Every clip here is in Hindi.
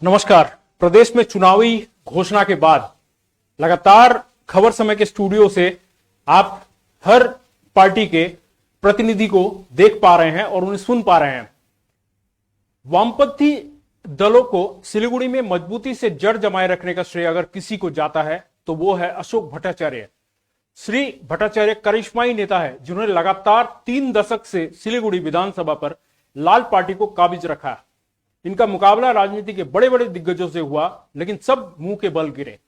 नमस्कार। प्रदेश में चुनावी घोषणा के बाद लगातार खबर समय के स्टूडियो से आप हर पार्टी के प्रतिनिधि को देख पा रहे हैं और उन्हें सुन पा रहे हैं। वामपंथी दलों को सिलीगुड़ी में मजबूती से जड़ जमाए रखने का श्रेय अगर किसी को जाता है तो वो है अशोक भट्टाचार्य। श्री भट्टाचार्य करिश्माई नेता है जिन्होंने लगातार 3 दशक से सिलीगुड़ी विधानसभा पर लाल पार्टी को काबिज रखा। इनका मुकाबला राजनीति के बड़े बड़े दिग्गजों से हुआ, लेकिन सब मुंह के बल गिरे।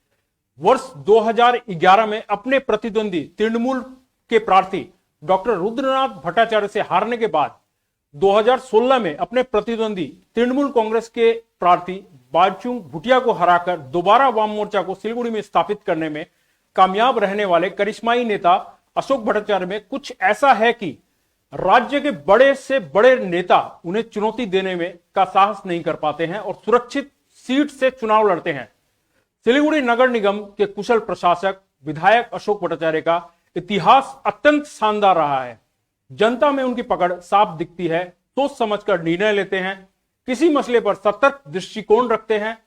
वर्ष 2011 में अपने प्रतिद्वंदी तृणमूल के प्रार्थी डॉक्टर रुद्रनाथ भट्टाचार्य से हारने के बाद 2016 में अपने प्रतिद्वंदी तृणमूल कांग्रेस के प्रार्थी बालचुंग भूटिया को हराकर दोबारा वाम मोर्चा को सिलीगुड़ी में स्थापित करने में कामयाब रहने वाले करिश्माई नेता अशोक भट्टाचार्य में कुछ ऐसा है कि राज्य के बड़े से बड़े नेता उन्हें चुनौती देने में का साहस नहीं कर पाते हैं और सुरक्षित सीट से चुनाव लड़ते हैं। सिलीगुड़ी नगर निगम के कुशल प्रशासक विधायक अशोक भट्टाचार्य का इतिहास अत्यंत शानदार रहा है। जनता में उनकी पकड़ साफ दिखती है, सोच समझकर निर्णय लेते हैं, किसी मसले पर सतर्क दृष्टिकोण रखते हैं।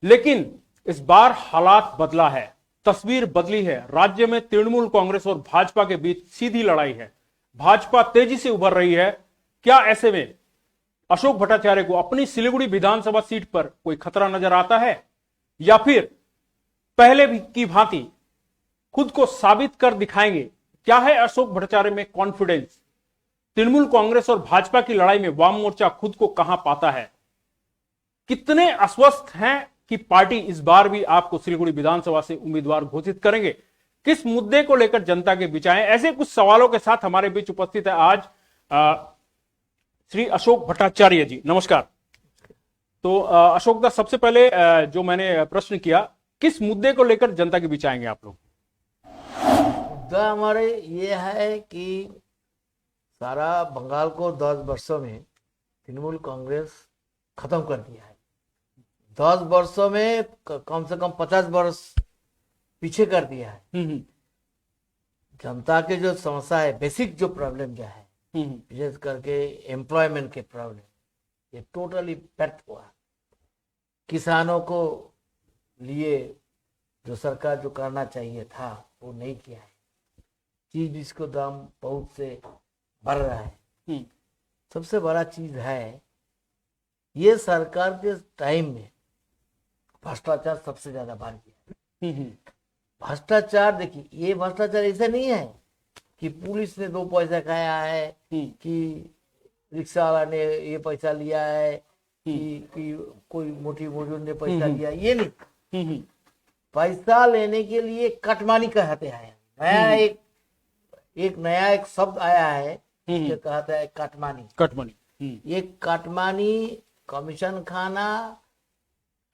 लेकिन इस बार हालात बदला है, तस्वीर बदली है। राज्य में तृणमूल कांग्रेस और भाजपा के बीच सीधी लड़ाई है। भाजपा तेजी से उभर रही है। क्या ऐसे में अशोक भट्टाचार्य को अपनी सिलीगुड़ी विधानसभा सीट पर कोई खतरा नजर आता है, या फिर पहले भी की भांति खुद को साबित कर दिखाएंगे? क्या है अशोक भट्टाचार्य में कॉन्फिडेंस? तृणमूल कांग्रेस और भाजपा की लड़ाई में वाम मोर्चा खुद को कहां पाता है? कितने आश्वस्त हैं कि पार्टी इस बार भी आपको सिलीगुड़ी विधानसभा से उम्मीदवार घोषित करेंगे? किस मुद्दे को लेकर जनता के बीच आए? ऐसे कुछ सवालों के साथ हमारे बीच उपस्थित है आज श्री अशोक भट्टाचार्य जी। नमस्कार। तो अशोक दा, सबसे पहले जो मैंने प्रश्न किया, किस मुद्दे को लेकर जनता के बीच आएंगे आप लोग? मुद्दा हमारे ये है कि सारा बंगाल को 10 वर्षों में तृणमूल कांग्रेस खत्म कर दिया है। 10 वर्षों में कम से कम 50 वर्ष पीछे कर दिया है। जनता के जो समस्या है, बेसिक जो प्रॉब्लम जो है, विशेष करके एम्प्लॉयमेंट के प्रॉब्लम, ये टोटली व्यर्थ हुआ। किसानों को लिए जो सरकार जो करना चाहिए था वो नहीं किया है। चीज जिसको दाम बहुत से बढ़ रहा है। सबसे बड़ा चीज है, ये सरकार के टाइम में भ्रष्टाचार सबसे ज्यादा बढ़ गया। भ्रष्टाचार, देखिए, ये भ्रष्टाचार ऐसा नहीं है कि पुलिस ने 2 पैसा खाया है, कि रिक्शा वाला ने ये पैसा लिया है, कि कोई मोटी मोजूर ने पैसा लिया, ये नहीं। पैसा लेने के लिए कटमानी कहते हैं। नया एक नया एक शब्द आया है, जो कहता है कटमानी। ये कटमानी, कमीशन खाना,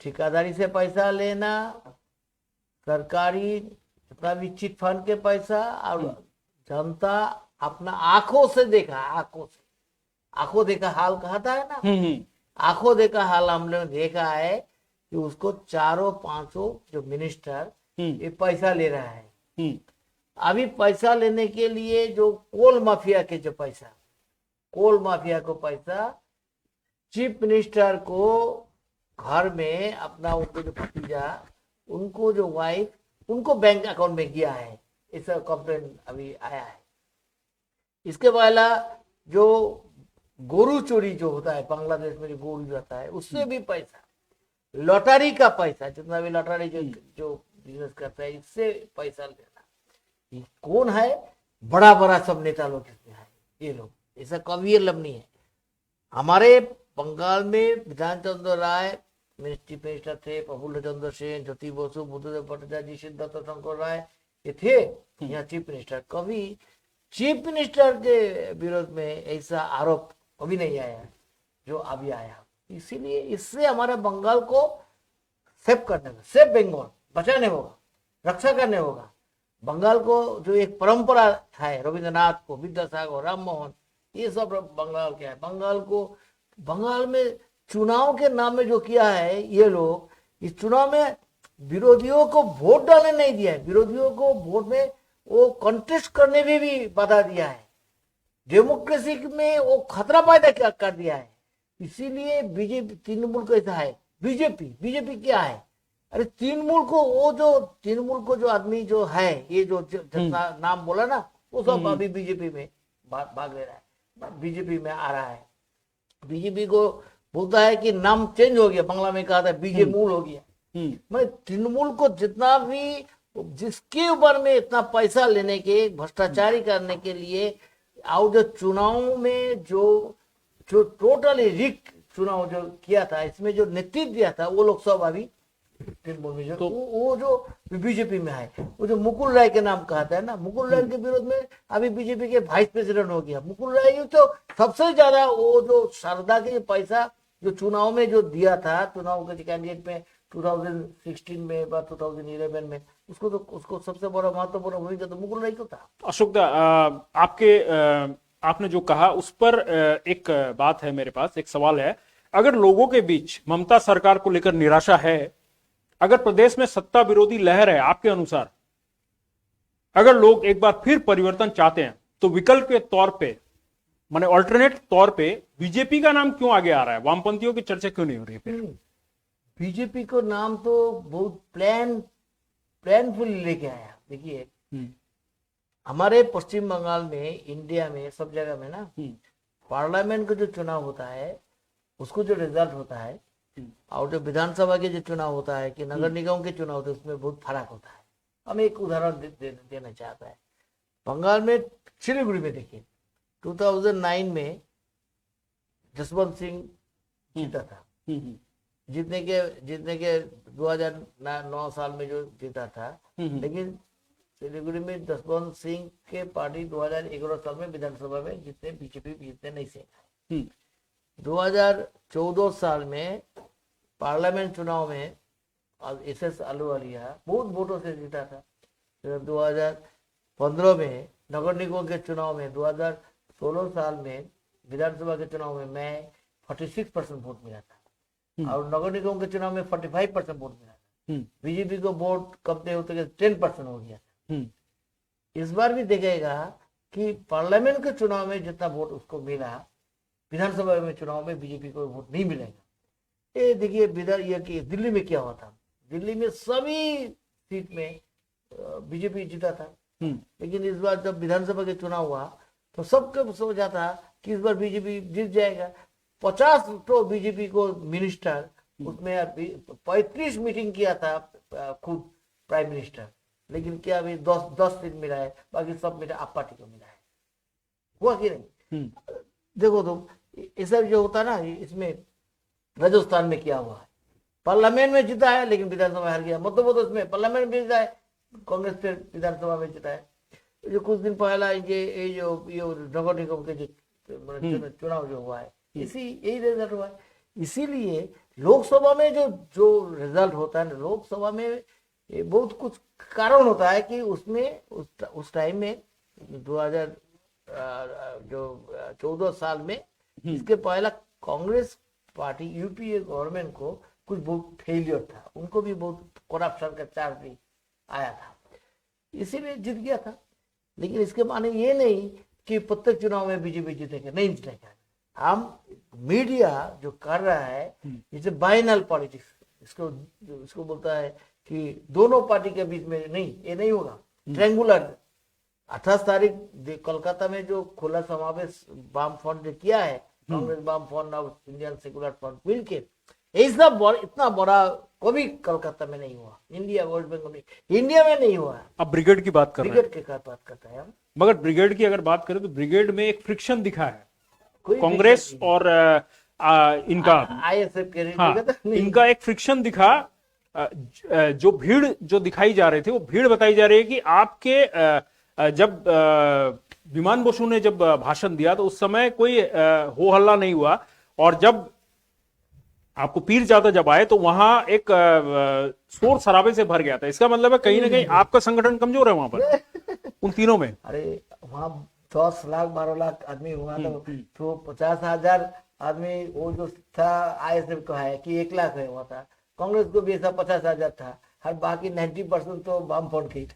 ठेकेदारी से पैसा लेना, सरकारी जितना भी चिट फंड के पैसा, और जनता अपना आंखों से देखा, आंखों देखा हाल कहता है ना, आंखों देखा हाल हमने देखा है कि उसको 4-5 जो मिनिस्टर ये पैसा ले रहा है। अभी पैसा लेने के लिए जो कोल माफिया के जो पैसा, कोल माफिया को पैसा चीफ मिनिस्टर को घर में अपना, उनको जो भतीजा, उनको जो वाइफ, उनको बैंक अकाउंट में गया है, ऐसा कंप्लेन अभी आया है। इसके पहला जो गोरू चोरी जो होता है, बांग्लादेश में जो गोरू रहता है, उससे भी पैसा, लॉटरी का पैसा, जितना भी लॉटरी जो बिजनेस करता है, इससे पैसा लेना। ये कौन है? बड़ा बड़ा सब नेता लोग इसमें है। ये लोग ऐसा कभी नहीं है। हमारे बंगाल में विधान चंद्र राय चीफ मिनिस्टर थे, प्रफुल्ल चंद्र सेन, ज्योति बसु, बुद्धदेव भट्टाचार्य जी, सिद्धार्थ शंकर राय, ये थे यहाँ चीफ मिनिस्टर। कभी चीफ मिनिस्टर के विरोध में ऐसा आरोप कभी नहीं आया जो अभी आया। इसीलिए इससे हमारे बंगाल को सेव करने में, सेव बंगाल बचाने होगा, रक्षा करने होगा। बंगाल को जो एक परंपरा है, रविंद्रनाथ को, विद्यासागर, राम मोहन, ये सब बंगाल के है। बंगाल में चुनाव के नाम में जो किया है ये लोग, इस चुनाव में विरोधियों को वोट डालने नहीं दिया है। विरोधियों को वोट में वो कंटेस्ट करने में भी बाधा दिया है। डेमोक्रेसी में वो खतरा पैदा कर दिया है। इसीलिए बीजेपी, तृणमूल कैसा है, बीजेपी बीजेपी क्या है? अरे तृणमूल को तृणमूल को जो आदमी जो है, ये जो जितना नाम बोला ना, वो सब अभी बीजेपी में भाग ले रहा है, बीजेपी में आ रहा है। बीजेपी को बोलता है कि नाम चेंज हो गया, बांग्ला में कहा था बीजेमूल हो गया। मैं तृणमूल को जितना भी, जिसके ऊपर में इतना पैसा लेने के, भ्रष्टाचारी करने के लिए, और जो चुनाव में जो टोटली रिक चुनाव जो किया था, इसमें जो नेतृत्व दिया था, वो लोग सब अभी तृणमूल में जो वो जो बीजेपी में है। वो जो मुकुल राय के नाम कहता है ना, मुकुल राय के विरोध में अभी बीजेपी के वाइस प्रेसिडेंट हो गया। मुकुल राय तो सबसे ज्यादा वो जो शारदा के पैसा जो चुनाव में जो दिया था, चुनाव के कैंडिडेट में 2016 में, 2011 में, उसको सबसे बड़ा महत्वपूर्ण भूमिका तो मुकुल राय को था। अशोक दा, आपने जो कहा उस पर एक बात है, मेरे पास एक सवाल है। अगर लोगों के बीच ममता सरकार को लेकर निराशा है, अगर प्रदेश में सत्ता विरोधी लहर है, आपके अनुसार अगर लोग एक बार फिर परिवर्तन चाहते हैं, तो विकल्प के तौर पे, माने ऑल्टरनेट तौर पे बीजेपी का नाम क्यों आगे आ रहा है? वामपंथियों की चर्चा क्यों नहीं हो रही है? बीजेपी को नाम तो बहुत प्लानफुली लेके आया। देखिए, हमारे पश्चिम बंगाल में, इंडिया में, सब जगह में ना, पार्लियामेंट का जो चुनाव होता है, उसको जो रिजल्ट होता है, और जो विधानसभा के जो चुनाव होता है, कि नगर निगम के चुनाव होते हैं, उसमें बहुत फर्क होता है। हम एक उदाहरण देना चाहता है। बंगाल में सिलीगुड़ी में देखिए, 2009 में जसवंत सिंह जीता था। जीतने के 2009 साल में जो जीता था, लेकिन सिलीगुड़ी में जसवंत सिंह के पार्टी 2011 साल में विधानसभा में जीतने, बीजेपी जीतने नहीं से। 2014 साल में पार्लियामेंट चुनाव में SS अहलुवालिया बहुत वोटों से जीता था। 2015 में नगर निगम के चुनाव में, 2016 साल में विधानसभा के चुनाव में मैं 46% वोट मिला था, और नगर निगम के चुनाव में 45% वोट मिला था। बीजेपी को वोट कम होते 10% हो गया था। इस बार भी देखेगा कि पार्लियामेंट के चुनाव में जितना वोट उसको मिला, विधानसभा में चुनाव में बीजेपी को वोट नहीं मिलेगा। ये देखिए, ये कि दिल्ली में क्या हुआ था। दिल्ली में सभी सीट में बीजेपी जीता था, लेकिन इस बार जब विधानसभा के चुनाव हुआ तो सबको सोचा था कि इस बार बीजेपी जीत जाएगा। 50 तो बीजेपी को मिनिस्टर, उसमें 35 मीटिंग किया था खुद प्राइम मिनिस्टर, लेकिन क्या अभी 10 सीट मिला है, बाकी सब मिला आप पार्टी को मिला है। हुआ कि नहीं? देखो तुम, ऐसा जो होता ना, इसमें राजस्थान में क्या हुआ है, पार्लियामेंट में जीता है लेकिन विधानसभा हार गया। मध्य प्रदेश में पार्लियामेंट में जीता है, कांग्रेस फिर विधानसभा में जीता है। जो कुछ दिन पहला ये जो नगर निगम के जो चुनाव जो हुआ है, यही रिजल्ट हुआ है। इसीलिए लोकसभा में जो रिजल्ट होता है ना, लोकसभा में बहुत कुछ कारण होता है कि उसमें उस टाइम में 2014 साल में, इसके पहला कांग्रेस पार्टी, यूपीए गवर्नमेंट को कुछ बहुत फेलियर था, उनको भी बहुत करप्शन का चार्ज भी आया था, इसीलिए जीत गया था। लेकिन इसके माने ये नहीं कि प्रत्येक चुनाव में बीजेपी जीतेगा, नहीं जीतेगा। हम मीडिया जो कर रहा है, इसे बाइनल पॉलिटिक्स, इसको बोलता है कि दोनों पार्टी के बीच में नहीं, ये नहीं होगा। ट्रायंगुलर 28 तारीख कोलकाता में जो खुला समावेश वाम फ्रंट ने किया है, कांग्रेस, वाम फ्रंट और इंडियन सेकुलर फ्रंट मिलके, ऐसा इतना बड़ा कभी कोलकाता में नहीं हुआ, इंडिया वेस्ट बंगाल में, इंडिया में नहीं हुआ। अब ब्रिगेड की बात कर रहे हैं, ब्रिगेड की बात करता है हम। मगर ब्रिगेड की अगर बात करें तो ब्रिगेड में एक फ्रिक्शन दिखा है कांग्रेस और इनका ISF के, हाँ, इनका एक फ्रिक्शन दिखा। जो भीड़ जो दिखाई जा रहे थे, वो भीड़ बताई जा रही है कि आपके जब विमान बसु ने जब भाषण दिया तो उस समय कोई हो हल्ला नहीं हुआ, और जब आपको पीर ज्यादा जब आए तो वहां एक शोर शराबे से भर गया था। इसका मतलब है कहीं ना कहीं आपका संगठन कमजोर है वहां पर उन तीनों में। अरे वहां 10 लाख 12 लाख आदमी हुआ तो 50,000 आदमी वो जो था ISF का है कि 1 लाख है हुआ था। कांग्रेस को भी ऐसा 50,000 था, हर बाकी 90% तो वाम फ्रंट ही था।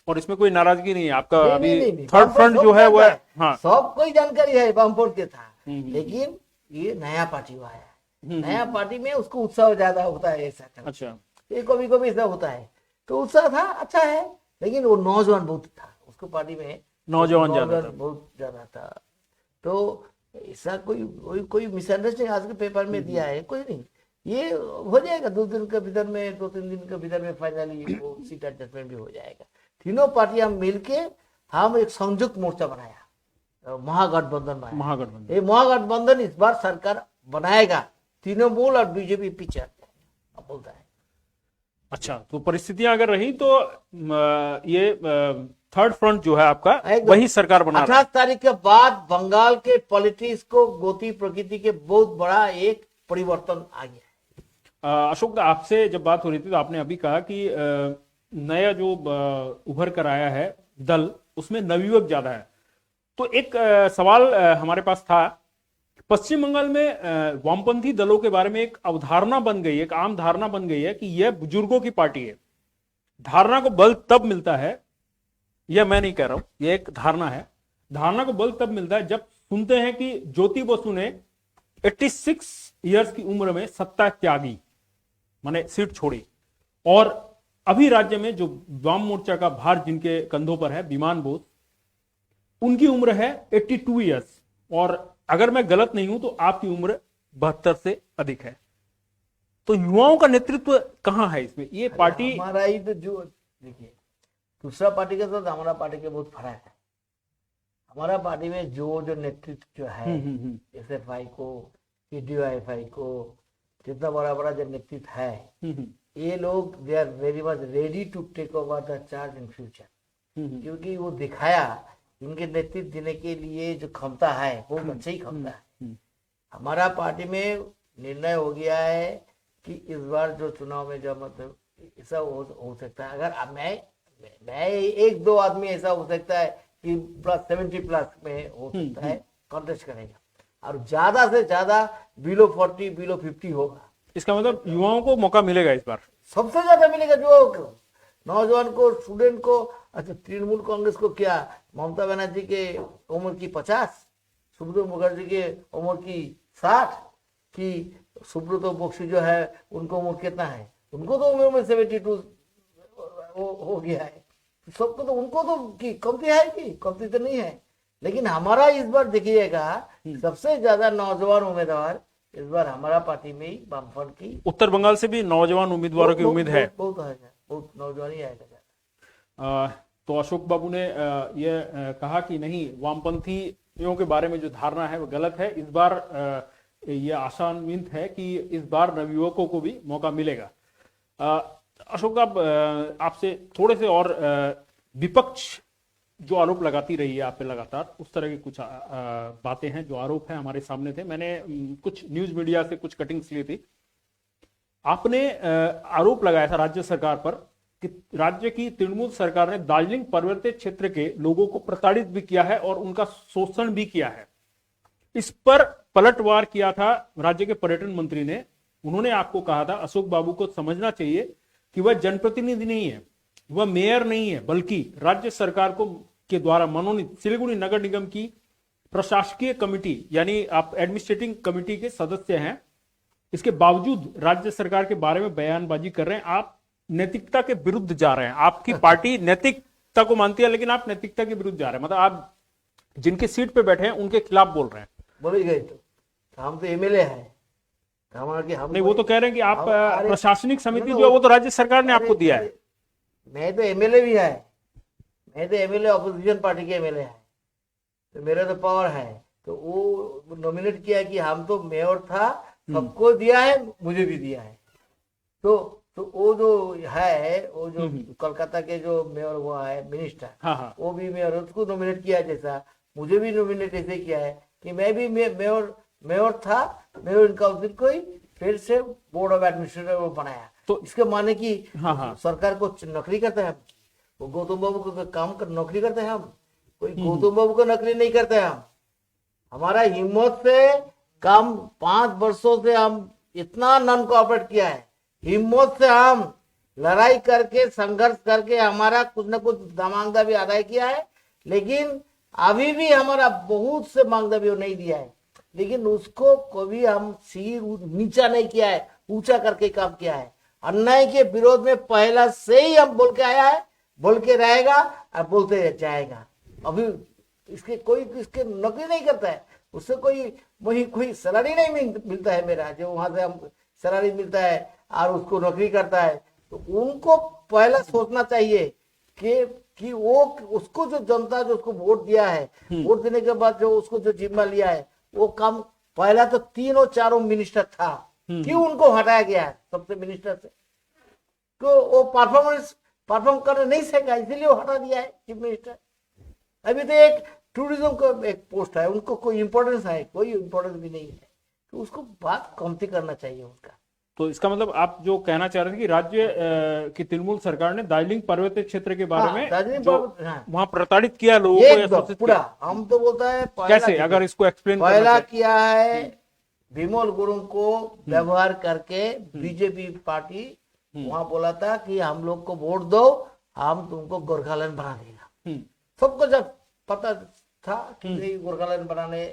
और इसमें कोई नाराजगी नहीं है आपका? नहीं, अभी नहीं, थर्ड फ्रंट जो है वो, हाँ, सब कोई जानकारी है वाम फ्रंट के था, लेकिन ये नया पार्टी हुआ है, नया पार्टी में उसको उत्साह ज्यादा होता है ऐसा करना। अच्छा। ये कभी कभी ऐसा होता है, तो उत्साह था, अच्छा है, लेकिन वो नौजवान बहुत था उसको पार्टी में, नौजवान ज्यादा था। बहुत ज्यादा था। तो ऐसा कोई मिसअंडरस्टैंडिंग आज के पेपर में दिया है, कोई नहीं, ये हो जाएगा 2 दिन के भीतर में, 2-3 दिन के भीतर में फाइनली वो सीट एडजस्टमेंट भी हो जाएगा। तीनों पार्टियां मिलके हम एक संयुक्त मोर्चा बनाया, महागठबंधन बनाया। महागठबंधन, ये महागठबंधन इस बार सरकार बनाएगा, तृणमूल और बीजेपी पीछे अब बोलता है। अच्छा, तो परिस्थितियां अगर रही तो ये थर्ड फ्रंट जो है आपका एकदम। वही सरकार बना रहा है। 28 तारीख के बाद बंगाल के पॉलिटिक्स को गति प्रकृति के बहुत बड़ा एक परिवर्तन आ गया है। अशोक, आपसे जब बात हो रही थी तो आपने अभी कहा कि नया जो उभर कर आया है दल, उसमें नवयुवक ज्यादा है। तो एक सवाल हमारे पास था, पश्चिम बंगाल में वामपंथी दलों के बारे में एक अवधारणा बन गई है, एक आम धारणा बन गई है कि यह बुजुर्गों की पार्टी है। धारणा को बल तब मिलता है, यह मैं नहीं कह रहा हूं, यह एक धारणा है, धारणा को बल तब मिलता है जब सुनते हैं कि ज्योति बसु ने 86 इयर्स की उम्र में सत्ता त्यागी, माने सीट छोड़ी, और अभी राज्य में जो वाम मोर्चा का भार जिनके कंधों पर है, विमान बोस, उनकी उम्र है 82 इयर्स, और अगर मैं गलत नहीं हूं तो आपकी उम्र 72 से अधिक है। तो युवाओं का नेतृत्व कहां है इसमें? ये पार्टी हमारा ही तो जो देखिए, दूसरा पार्टी के साथ हमारा पार्टी के बहुत फर्क है। हमारा पार्टी में जो नेतृत्व जो है, SFI को, PDYFI को, जितना बड़ा बड़ा जो नेतृत्व है, ये लोग they are very much ready to take over the charge in future, क्योंकि वो दिखाया इनके नेतृत्व देने के लिए जो क्षमता है, बहुत अच्छी क्षमता है। हमारा पार्टी में निर्णय हो गया है कि इस बार जो चुनाव में जो मतलब ऐसा हो सकता है, अगर मैं 1-2 आदमी ऐसा हो सकता है कि +70+ में हो सकता है कॉन्टेस्ट करेगा, और ज्यादा से ज्यादा बिलो 40 बिलो 50 होगा। इसका मतलब युवाओं को मौका मिलेगा इस बार, सबसे ज्यादा मिलेगा जो नौजवान को, स्टूडेंट को। अच्छा, तृणमूल कांग्रेस को क्या, ममता बनर्जी के उम्र की 50, सुब्रतो मुखर्जी के उम्र की 60, कि सुब्रतो बख्शी जो है उनको उम्र कितना है, उनको तो उम्र में 72 हो गया है। सबको तो, उनको तो की कमती है, कि कमती तो नहीं है। लेकिन हमारा इस बार देखिएगा सबसे ज्यादा नौजवान उम्मीदवार इस बार हमारा पार्टी में ही वामफ्रंट की, उत्तर बंगाल से भी नौजवान उम्मीदवारों की उम्मीद है। बहुत नौजवान ही आएगा। तो अशोक बाबू ने यह कहा कि नहीं, वामपंथियों के बारे में जो धारणा है वो गलत है। इस बार यह आशान्वित है कि इस बार नवयुवकों को भी मौका मिलेगा। अशोक, आपसे थोड़े से और, विपक्ष जो आरोप लगाती रही है आप पे लगातार, उस तरह की कुछ बातें हैं जो आरोप है हमारे सामने थे। मैंने कुछ न्यूज मीडिया से कुछ कटिंग्स ली थी। आपने आरोप लगाया था राज्य सरकार पर कि राज्य की तृणमूल सरकार ने दार्जिलिंग पर्वतीय क्षेत्र के लोगों को प्रताड़ित भी किया है और उनका शोषण भी किया है। इस पर पलटवार किया था राज्य के पर्यटन मंत्री ने। उन्होंने आपको कहा था, अशोक बाबू को समझना चाहिए कि वह जनप्रतिनिधि नहीं है, वह मेयर नहीं है, बल्कि राज्य सरकार को के द्वारा मनोनीत सिलीगुड़ी नगर निगम की प्रशासकीय कमेटी, यानी आप एडमिनिस्ट्रेटिंग कमेटी के सदस्य हैं। इसके बावजूद राज्य सरकार के बारे में बयानबाजी कर रहे हैं। आप नैतिकता के विरुद्ध जा रहे हैं। आपकी पार्टी नैतिकता को मानती है, लेकिन आप नैतिकता के विरुद्ध जा रहे हैं। मतलब आप जिनके सीट पे बैठे हैं उनके खिलाफ बोल रहे हैं। बोल गए तो हम तो MLA है, हम नहीं, वो तो कह रहे हैं कि आप प्रशासनिक समिति जो है वो तो राज्य सरकार ने आपको दिया है। मैं तो MLA भी है, मैं तो MLA ऑपोजिशन पार्टी के MLA है, तो मेरा तो पावर है। तो वो नॉमिनेट किया कि हम तो मेयर था, सबको दिया है, मुझे भी दिया है। तो वो जो है, वो जो कोलकाता के जो मेयर हुआ है, मिनिस्टर, वो भी मेयर, उसको नॉमिनेट किया, जैसा मुझे भी नॉमिनेट ऐसे किया है कि मैं भी मेयर था, मेयर इनका उस दिन कोई फिर से बोर्ड ऑफ एडमिनिस्ट्रेटर बनाया। तो इसके माने कि सरकार को नौकरी करते हैं, वो गौतम बाबू को काम कर नौकरी करते हैं हम, कोई गौतम बाबू को नौकरी नहीं करते हैं हम। हमारा हिम्मत से काम 5 वर्षों से हम इतना नॉन कोऑपरेट किया है, हिम्मत से हम लड़ाई करके, संघर्ष करके हमारा कुछ न कुछ मांगदा भी अदा किया है। लेकिन अभी भी हमारा बहुत से मांगदा भी नहीं दिया है। लेकिन उसको कभी हम सिर नीचा नहीं किया है, ऊंचा करके काम किया है। अन्याय के विरोध में पहला से ही हम बोल के आया है, बोल के रहेगा और बोलते जाएगा। अभी इसके कोई इसके नौकरी नहीं करता है, उससे कोई सैलरी नहीं मिलता है मेरा, जो वहां से हम सैलरी मिलता है और उसको नौकरी करता है। तो उनको पहला सोचना चाहिए कि वो उसको जो जनता जो उसको वोट दिया है, वोट देने के बाद जो उसको जो जिम्मा लिया है, वो काम पहला तो 3 और 4 मिनिस्टर था, क्यों उनको हटाया गया है सबसे मिनिस्टर से? तो वो परफॉर्म करने नहीं सका, इसीलिए वो हटा दिया है चीफ मिनिस्टर। अभी तो एक टूरिज्म का एक पोस्ट है, उनको कोई इंपॉर्टेंस है? कोई इंपॉर्टेंस भी नहीं है। तो उसको बात कमती करना चाहिए उनका। तो इसका मतलब आप जो कहना चाह रहे थे कि राज्य की तृणमूल सरकार ने दार्जिलिंग पर्वतीय क्षेत्र के बारे में जो वहां प्रताड़ित किया लोगों को, एकदम पूरा हम तो बोलता है कैसे, अगर इसको एक्सप्लेन पहला किया है विमल गुरुंग को व्यवहार करके बीजेपी पार्टी वहां बोला था कि हम लोग को वोट दो, हम तुमको गोरखालैंड बना देगा। सबको जब पता था कि गोरखालैंड बनाने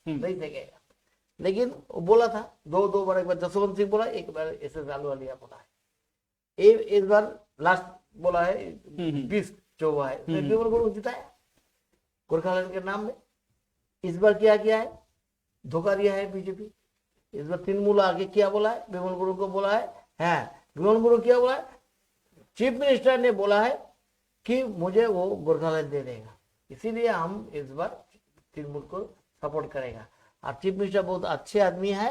नहीं देगा, लेकिन वो बोला था दो बार, एक बार जसवंत सिंह बोला, एक बार एस एस अहलूवालिया बोला है, इस बार लास्ट बोला है 20 जो हुआ है विमल गुरुंग जिताया गोरखालैंड के नाम में। इस बार क्या किया है? धोखा दिया है बीजेपी। इस बार तृणमूल आगे क्या बोला है? विमल गुरुंग को बोला है विमल गुरुंग क्या बोला है? चीफ मिनिस्टर ने बोला है कि मुझे वो गोरखालैंड दे देगा, इसीलिए हम इस बार तृणमूल को सपोर्ट करेगा। और चीफ मिनिस्टर बहुत अच्छे आदमी है,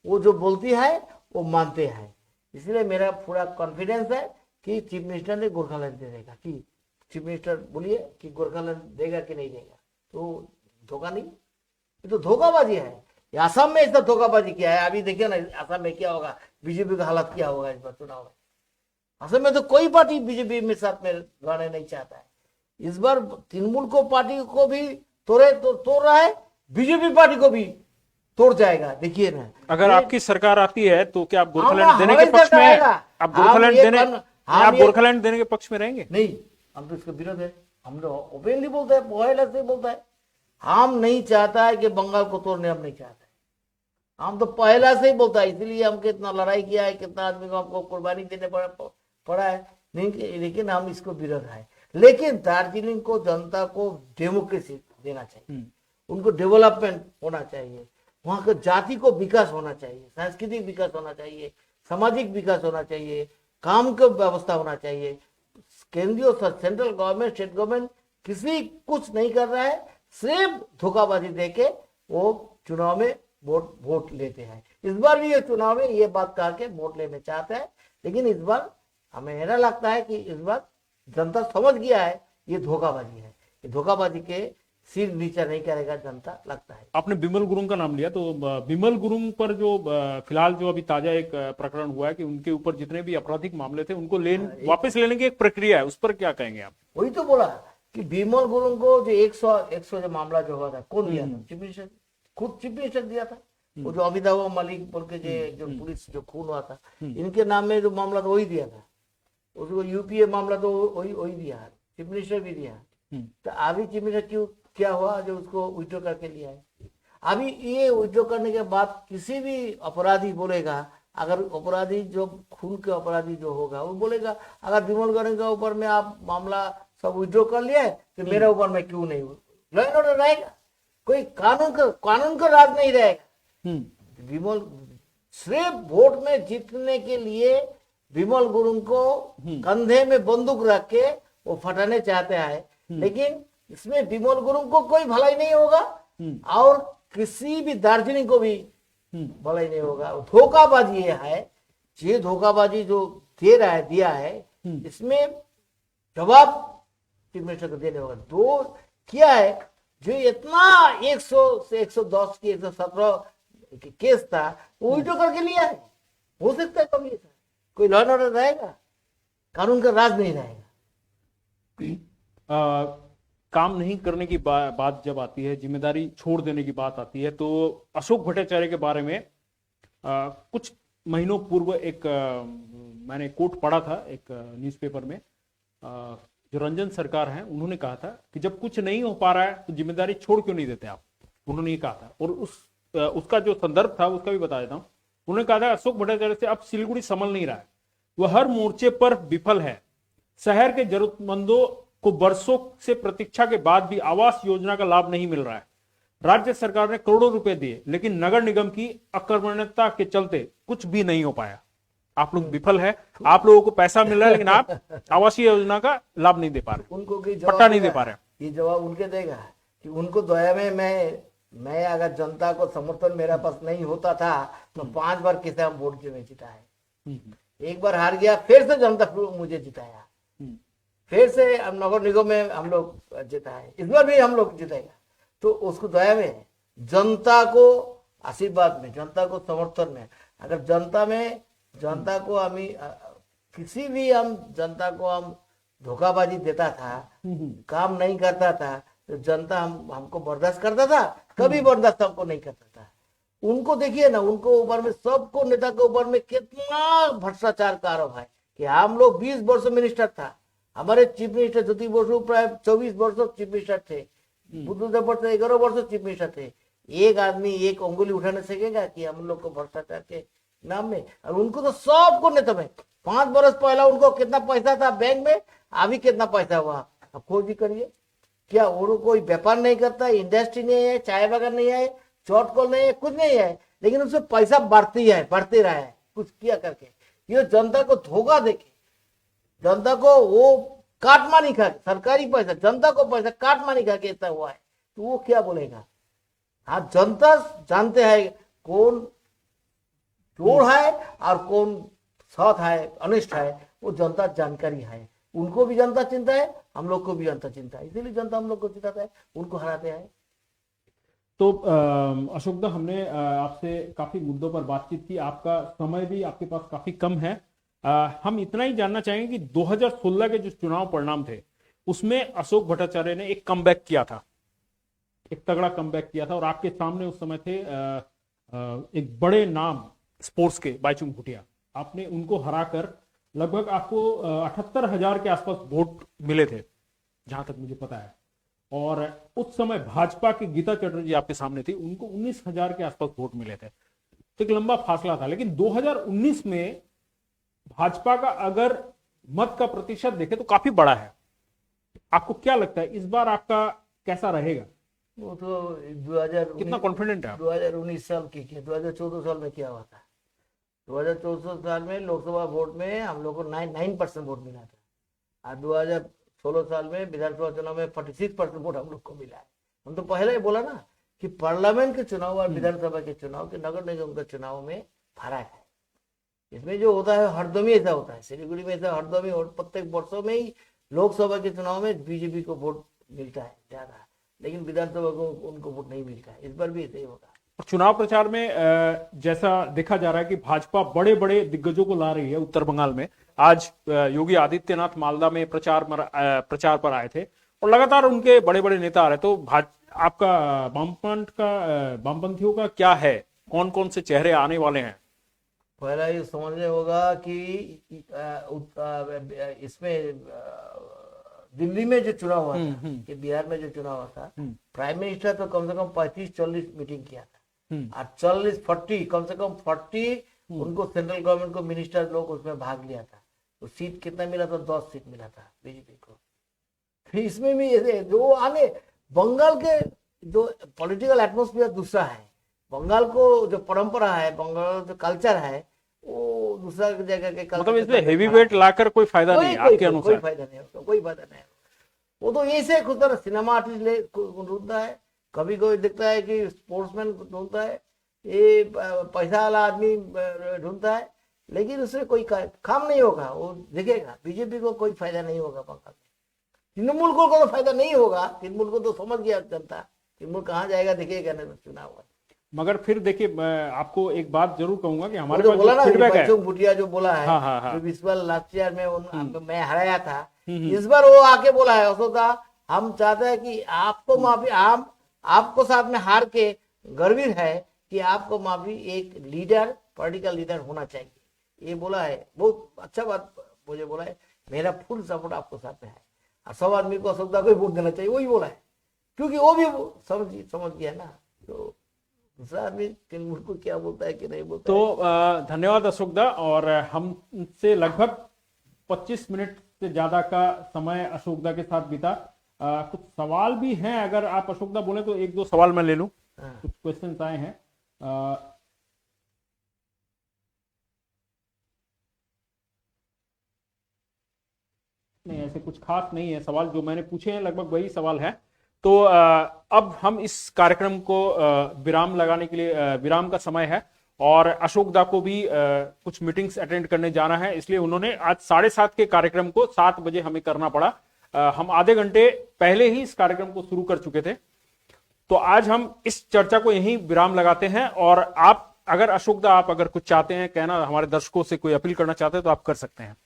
वो जो बोलती है वो मानते हैं, इसलिए मेरा पूरा कॉन्फिडेंस है कि चीफ मिनिस्टर ने गोरखालैंड दे देगा। कि चीफ मिनिस्टर बोलिए कि गोरखालैंड देगा कि नहीं देगा? तो धोखा नहीं, ये तो धोखाबाजी है। आसाम में ऐसा धोखाबाजी किया है, अभी देखिए ना आसाम में क्या होगा, बीजेपी का हालत क्या होगा इस बार चुनाव में। असम में तो कोई पार्टी बीजेपी में साथ में रहना नहीं चाहता है। इस बार तृणमूल को पार्टी को भी तोड़ रहा है, बीजेपी पार्टी को भी तोड़ जाएगा। देखिए ना, अगर आपकी सरकार आती है तो क्या आप गोरखालैंड देने के पक्ष में हैं? आप गोरखालैंड देने के पक्ष में रहेंगे? नहीं, हम तो इसके विरोध है। हम तो ओपनली बोलते हैं, पहले से बोलता है, हम नहीं चाहता है कि बंगाल को तोड़ने, हम नहीं चाहते। हम तो पहला से ही बोलता है, इसलिए हम कितना लड़ाई किया है, कितना आदमी को हमको कुर्बानी देने पड़ा है, लेकिन हम इसको विरोध है। लेकिन दार्जिलिंग को जनता को डेमोक्रेसी देना चाहिए, उनको डेवलपमेंट होना चाहिए, वहां का जाति को विकास होना चाहिए, सांस्कृतिक विकास होना चाहिए, सामाजिक विकास होना चाहिए, काम की व्यवस्था होना चाहिए। केंद्रीय और सेंट्रल गवर्नमेंट, स्टेट गवर्नमेंट किसी कुछ नहीं कर रहा है, सिर्फ धोखाबाजी देके वो चुनाव में वोट लेते हैं। इस बार भी ये चुनाव में ये बात कह के वोट लेने चाहते हैं, लेकिन इस बार हमें ऐसा लगता है कि इस बार जनता समझ गया है ये धोखाबाजी है, ये धोखाबाजी के सिर नीचा नहीं करेगा जनता, लगता है। आपने विमल गुरुंग का नाम लिया, तो विमल गुरुंग पर जो फिलहाल जो अभी ताजा एक प्रकरण हुआ है कि उनके ऊपर जितने भी आपराधिक मामले थे उनको वापस लेने की एक प्रक्रिया है, उस पर क्या कहेंगे आप? वही तो बोला कि विमल गुरुंग को जो 100 जो मामला जो हुआ था, कौन दिया था? चीफ मिनिस्टर, खुद चीफ मिनिस्टर दिया था। वो जो अमिताभ मलिक बोल के जो पुलिस जो खून हुआ था, इनके नाम में जो मामला तो वही दिया था। उसको यूपीए मामला तो वही दिया है, चीफ मिनिस्टर भी दिया। तो अभी चीफ मिनिस्टर क्यों क्या हुआ जो उसको विड्रॉ करके लिया है? अभी ये विड्रॉ करने के बाद किसी भी अपराधी बोलेगा, अगर अपराधी जो खून के अपराधी जो होगा वो बोलेगा अगर विमल गुरुंग के ऊपर में आप मामला सब विड्रॉ कर लिया है तो मेरे ऊपर में क्यों नहीं? लॉ एंड ऑर्डर रहेगा, कोई कानून का राज नहीं रहेगा। विमल सिर्फ वोट में जीतने के लिए विमल गुरुंग को कंधे में बंदूक रख के वो फटाने चाहते हैं, लेकिन इसमें विमल गुरुंग को कोई भलाई नहीं होगा और किसी भी दार्जिलिंग को भी भलाई नहीं होगा। धोखाबाजी है, ये धोखाबाजी जो दिया है, इसमें जवाब चीफ मिनिस्टर को देने होगा। दो क्या है जो इतना 100 से 110 की 117 केस था वो विड्रॉ करके लिया है। हो सकता है कभी ऐसा कोई लॉ एंड ऑर्डर रहेगा, कानून का राज नहीं रहेगा। काम नहीं करने की बात जब आती है, जिम्मेदारी छोड़ देने की बात आती है, तो अशोक भट्टाचार्य के बारे में कुछ महीनों पूर्व एक मैंने कोट पढ़ा था एक न्यूज़पेपर में। जो रंजन सरकार है उन्होंने कहा था कि जब कुछ नहीं हो पा रहा है तो जिम्मेदारी छोड़ क्यों नहीं देते आप, उन्होंने ये कहा था। और उस उसका जो संदर्भ था उसका भी बता देता हूं। उन्होंने कहा था अशोक भट्टाचार्य से अब सिलीगुड़ी संभल नहीं रहा है, वह हर मोर्चे पर विफल है। शहर के जरूरतमंदों को बरसों से प्रतीक्षा के बाद भी आवास योजना का लाभ नहीं मिल रहा है। राज्य सरकार ने करोड़ों रुपए दिए, लेकिन नगर निगम की अकर्मण्यता के चलते कुछ भी नहीं हो पाया। आप लोग विफल है, आप लोगों को पैसा मिल रहा है लेकिन आप आवासीय योजना का लाभ नहीं दे पा रहे, उनको पट्टा नहीं दे पा रहे। ये जवाब उनके देगा कि उनको दया में मैं अगर जनता को समर्थन मेरा पास नहीं होता था तो 5 बार किसे हम वोट के में जिताए, एक बार हार गया, फिर से जनता मुझे जिताया, फिर से हम नगर निगम में हम लोग जिताए, इस बार भी हम लोग जिताएगा। तो उसको दया में, जनता को आशीर्वाद में, जनता को समर्थन में, अगर जनता को हम किसी भी हम जनता को हम धोखाबाजी देता था, काम नहीं करता था, तो जनता हमको बर्दाश्त करता था? कभी बर्दाश्त हमको नहीं करता था। उनको देखिए ना, उनको ऊपर में, सबको नेता के ऊपर में कितना भ्रष्टाचार का आरोप है कि हम लोग 20 वर्ष मिनिस्टर था, हमारे चीफ मिनिस्टर ज्योति बसु प्राय 24 वर्ष चीफ मिनिस्टर थे, बुद्धदेव भट्टाचार्य 11 वर्ष चीफ मिनिस्टर थे। एक आदमी एक उंगली उठाने सकेगा कि हम लोग को भ्रष्टाचार के नाम में? और उनको तो सबको नेता में 5 वर्ष पहला उनको कितना पैसा था बैंक में, अभी कितना पैसा हुआ अब खोज भी करिए। क्या वो कोई व्यापार नहीं करता, इंडस्ट्री नहीं है, चाय बागान नहीं है, चौट कॉल नहीं है, कुछ नहीं है, लेकिन उसमें पैसा बढ़ते रहा है कुछ किया करके। ये जनता को धोखा देके, जनता को वो काटमानी खा के, सरकारी पैसा जनता को पैसा काटमानी खा के इतना हुआ है, तो वो क्या बोलेगा? हाँ, जनता जानते हैं कौन चोर है और कौन सत है, अनिष्ट है, वो जनता जानकारी है। उनको भी जनता चिंता है, हम लोग को भी जनता चिंता है, इसीलिए जनता हम लोग को चिंता है, उनको हराते हैं। तो अशोक दा, हमने आपसे काफी मुद्दों पर बातचीत की, आपका समय भी आपके पास काफी कम है। हम इतना ही जानना चाहेंगे कि 2016 के जो चुनाव परिणाम थे उसमें अशोक भट्टाचार्य ने एक कमबैक किया था, एक तगड़ा कमबैक किया था, और आपके सामने उस समय थे एक बड़े नाम स्पोर्ट्स के बाईचुंग भूटिया। आपने उनको हराकर लगभग आपको 78,000 के आसपास वोट मिले थे जहां तक मुझे पता है, और उस समय भाजपा की गीता चटर्जी आपके सामने थी, उनको 19,000 के आसपास वोट मिले थे। तो एक लंबा फासला था। लेकिन 2019 में भाजपा का अगर मत का प्रतिशत देखे तो काफी बड़ा है। आपको क्या लगता है इस बार आपका कैसा रहेगा? वो तो 2019 कितना कॉन्फिडेंट है आप? 2019 साल की 2014 साल में क्या हुआ था? 2014 साल में लोकसभा वोट में हम लोग को 9% वोट मिला था, और 2016 साल में विधानसभा चुनाव में 46% वोट हम लोग को मिला है। हम तो पहले ही बोला ना कि पार्लियामेंट के चुनाव और विधानसभा के चुनाव के, नगर निगम के चुनाव में फर्क है। इसमें जो होता है हरदम ही ऐसा होता है, सिलीगुड़ी में ऐसा हरदम ही, और प्रत्येक वर्षों में ही लोकसभा के चुनाव में बीजेपी को वोट मिलता है ज्यादा, लेकिन विधानसभा को उनको वोट नहीं मिलता है। इस बार भी ऐसे ही होगा। चुनाव प्रचार में जैसा देखा जा रहा है कि भाजपा बड़े बड़े दिग्गजों को ला रही है उत्तर बंगाल में। आज योगी आदित्यनाथ मालदा में प्रचार पर आए थे, और लगातार उनके बड़े बड़े नेता आ रहे। तो आपका वामपंथियों का क्या है, कौन कौन से चेहरे आने वाले हैं? पहला ये समझने होगा कि इसमें दिल्ली में जो चुनाव हुआ था, कि बिहार में जो चुनाव हुआ था, प्राइम मिनिस्टर तो कम से कम 35-40 मीटिंग किया था, और 40-40 कम से कम 40 उनको सेंट्रल गवर्नमेंट को मिनिस्टर लोग उसमें भाग लिया था। तो सीट कितना मिला था? 10 सीट मिला था बीजेपी को। फिर इसमें भी जो आने बंगाल के जो पॉलिटिकल एटमोस्फियर दूसरा है, बंगाल को जो परंपरा है, बंगाल जो कल्चर है, वो दूसरा जगह के मतलब इसमें हेवी वेट लाकर कोई फायदा नहीं है आपके अनुसार? कोई फायदा नहीं है, कोई फायदा नहीं है। वो तो ऐसे खुद सिनेमा आर्टिस्ट ढूंढता है, कभी कोई दिखता है कि स्पोर्ट्समैन ढूंढता है, ये पैसा वाला आदमी ढूंढता है, लेकिन उससे कोई काम नहीं होगा। वो दिखेगा बीजेपी को कोई फायदा नहीं होगा बंगाल में, तृणमूल को तो फायदा नहीं होगा। तृणमूल को तो समझ गया जनता, तृणमूल कहाँ जाएगा दिखेगा ना चुनाव में। मगर फिर देखिए, मैं आपको एक बात जरूर कहूंगा कि हमारे जो पास बोला जो ना फीडबैक है, भूटिया जो बोला है, हाँ। जो इस बार लास्ट ईयर में मैं हराया था, इस बार वो आके बोला है अशोक दा, हम चाहते हैं कि आपको माफी, आपको साथ में हार के गर्वित है कि आपको माफी एक लीडर, पॉलिटिकल लीडर होना चाहिए, ये बोला है। बहुत अच्छा बात मुझे बोला है, मेरा फुल सपोर्ट आपको साथ में है, और सब आदमी को अशोक दा को वोट देना चाहिए, वही बोला है, क्योंकि वो भी समझ गया ना। तो दूसरा आदमी तृणमूल को क्या बोलता है कि नहीं बोलता तो धन्यवाद अशोक दा। और हमसे लगभग 25 मिनट से ज्यादा का समय अशोक दा के साथ बीता। कुछ सवाल भी हैं, अगर आप अशोक दा बोले तो एक दो सवाल मैं ले लूं। हाँ। कुछ क्वेश्चंस आए हैं। नहीं, ऐसे कुछ खास नहीं है सवाल, जो मैंने पूछे हैं लगभग वही सवाल है। तो अब हम इस कार्यक्रम को विराम लगाने के लिए, विराम का समय है और अशोक दा को भी कुछ मीटिंग्स अटेंड करने जाना है, इसलिए उन्होंने आज 7:30 के कार्यक्रम को 7 बजे हमें करना पड़ा। हम आधे घंटे पहले ही इस कार्यक्रम को शुरू कर चुके थे। तो आज हम इस चर्चा को यहीं विराम लगाते हैं। और आप अगर अशोक दा, आप अगर कुछ चाहते हैं कहना, हमारे दर्शकों से कोई अपील करना चाहते हैं तो आप कर सकते हैं।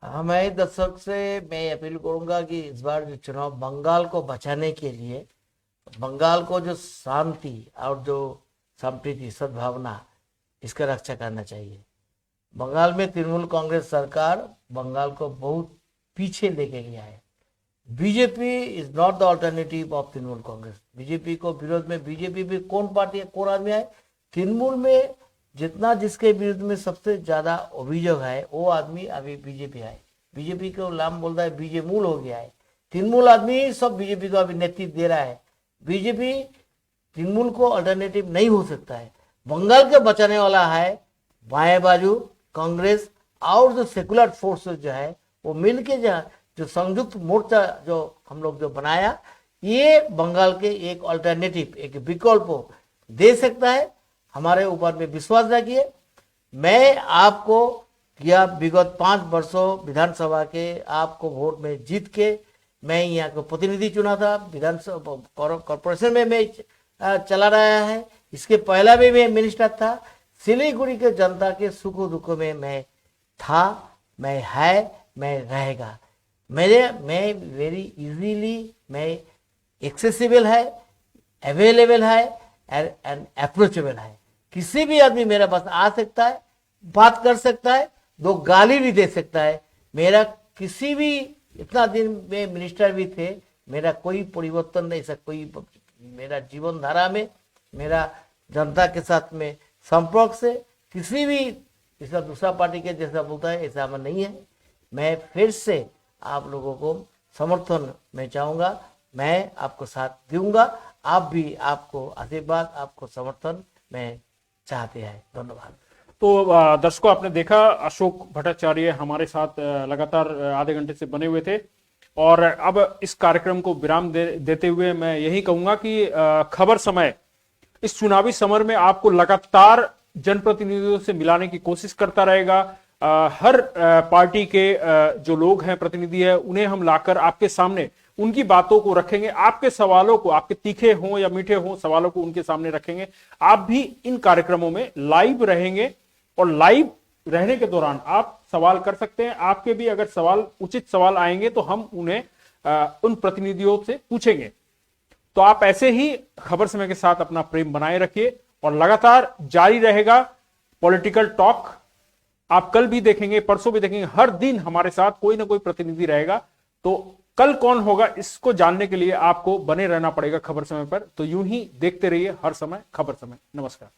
हमारे दर्शक से मैं अपील करूंगा कि इस बार जो चुनाव बंगाल को बचाने के लिए, बंगाल को जो शांति और जो संप्रीति सद्भावना, इसका रक्षा करना चाहिए। बंगाल में तृणमूल कांग्रेस सरकार बंगाल को बहुत पीछे लेके गया है। BJP is not the alternative of Trinamool Congress. BJP को विरोध में बीजेपी भी कौन पार्टी है, कौन आदमी है? तृणमूल में जितना जिसके विरुद्ध में सबसे ज्यादा अभियोग है वो आदमी अभी बीजेपी है। बीजेपी को नाम बोलता है बीजे मूल हो गया है। तृणमूल आदमी सब बीजेपी को अभी नेतृत्व दे रहा है। बीजेपी तृणमूल को अल्टरनेटिव नहीं हो सकता है। बंगाल के बचाने वाला है बाएं बाजू कांग्रेस और जो सेकुलर फोर्सेस जो है वो मिलके जो संयुक्त मोर्चा जो हम लोग जो बनाया, ये बंगाल के एक अल्टरनेटिव, एक विकल्प दे सकता है। हमारे ऊपर में विश्वास रखिए। मैं आपको या विगत 5 वर्षों विधानसभा के आपको वोट में जीत के मैं यहाँ को प्रतिनिधि चुना था। विधानसभा कॉर्पोरेशन में मैं चला रहा है। इसके पहला भी मैं मिनिस्टर था। सिलीगुड़ी के जनता के सुख दुख में मैं था, मैं है, मैं रहेगा। मैं वेरी इजीली, मैं एक्सेसिबल है, अवेलेबल है एंड अप्रोचेबल है। किसी भी आदमी मेरे पास आ सकता है, बात कर सकता है, 2 गाली भी दे सकता है। मेरा किसी भी, इतना दिन में मिनिस्टर भी थे, मेरा कोई परिवर्तन नहीं, ऐसा कोई मेरा जीवन धारा में, मेरा जनता के साथ में संपर्क से किसी भी जैसा दूसरा पार्टी के जैसा बोलता है ऐसा मैं नहीं है। मैं फिर से आप लोगों को समर्थन में चाहूंगा, मैं आपको साथ दूंगा। आप भी आपको आशीर्वाद, आपको समर्थन में चाहते हैं। धन्यवाद। तो दर्शकों, आपने देखा अशोक भट्टाचार्य हमारे साथ लगातार आधे घंटे से बने हुए थे। और अब इस कार्यक्रम को विराम देते हुए मैं यही कहूंगा कि खबर समय इस चुनावी समर में आपको लगातार जनप्रतिनिधियों से मिलाने की कोशिश करता रहेगा। हर पार्टी के जो लोग हैं, प्रतिनिधि है, उन्हें हम लाकर आपके सामने उनकी बातों को रखेंगे। आपके सवालों को, आपके तीखे हों या मीठे हों, सवालों को उनके सामने रखेंगे। आप भी इन कार्यक्रमों में लाइव रहेंगे और लाइव रहने के दौरान आप सवाल कर सकते हैं। आपके भी अगर सवाल, उचित सवाल आएंगे तो हम उन्हें उन प्रतिनिधियों से पूछेंगे। तो आप ऐसे ही खबर समय के साथ अपना प्रेम बनाए रखिए और लगातार जारी रहेगा पॉलिटिकल टॉक। आप कल भी देखेंगे, परसों भी देखेंगे, हर दिन हमारे साथ कोई ना कोई प्रतिनिधि रहेगा। तो कल कौन होगा इसको जानने के लिए आपको बने रहना पड़ेगा खबर समय पर। तो यूं ही देखते रहिए हर समय खबर समय। नमस्कार।